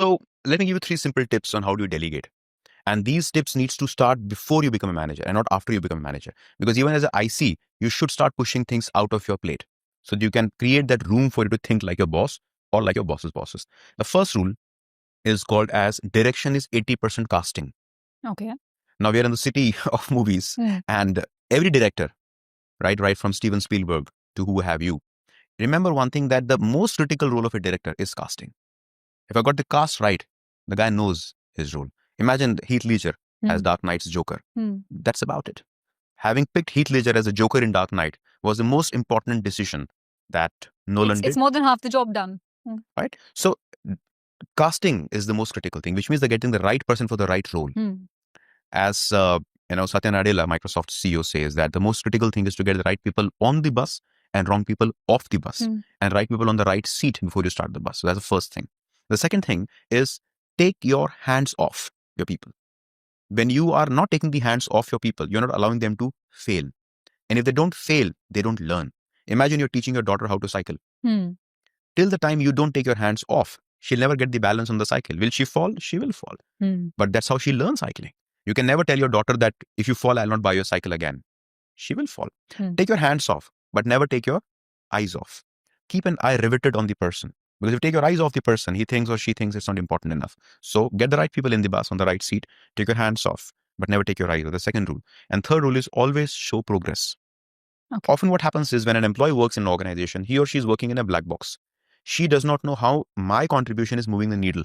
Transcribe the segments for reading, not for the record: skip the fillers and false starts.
So let me give you 3 simple tips on how do you delegate. And these tips needs to start before you become a manager and not after you become a manager. Because even as an IC, you should start pushing things out of your plate so that you can create that room for you to think like your boss or like your boss's bosses. The first rule is called as direction is 80% casting. Okay. Now we are in the city of movies, and every director, right from Steven Spielberg to who have you, remember one thing, that the most critical role of a director is casting. If I got the cast right, the guy knows his role. Imagine Heath Ledger as Dark Knight's Joker. That's about it. Having picked Heath Ledger as a Joker in Dark Knight was the most important decision that Nolan did. It's more than half the job done. Right? So casting is the most critical thing, which means they're getting the right person for the right role. As Satya Nadella, Microsoft CEO, says that the most critical thing is to get the right people on the bus and wrong people off the bus, and right people on the right seat before you start the bus. So that's the first thing. The second thing is take your hands off your people. When you are not taking the hands off your people, you're not allowing them to fail. And if they don't fail, they don't learn. Imagine you're teaching your daughter how to cycle. Till the time you don't take your hands off, she'll never get the balance on the cycle. Will she fall? She will fall. But that's how she learns cycling. You can never tell your daughter that if you fall, I'll not buy your cycle again. She will fall. Take your hands off, but never take your eyes off. Keep an eye riveted on the person. Because if you take your eyes off the person, he thinks or she thinks it's not important enough. So get the right people in the bus on the right seat. Take your hands off, but never take your eyes off. The second rule. And third rule is always show progress. Okay. Often what happens is when an employee works in an organization, he or she is working in a black box. She does not know how my contribution is moving the needle.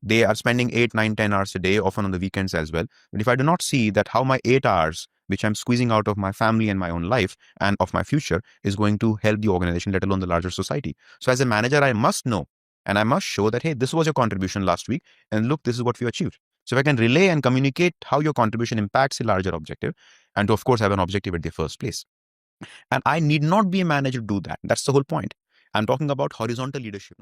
They are spending 8, 9, 10 hours a day, often on the weekends as well. But if I do not see that how my 8 hours, which I'm squeezing out of my family and my own life and of my future, is going to help the organization, let alone the larger society. So as a manager, I must know and I must show that, hey, this was your contribution last week. And look, this is what we achieved. So if I can relay and communicate how your contribution impacts a larger objective, and to, of course, have an objective at the first place. And I need not be a manager to do that. That's the whole point. I'm talking about horizontal leadership, not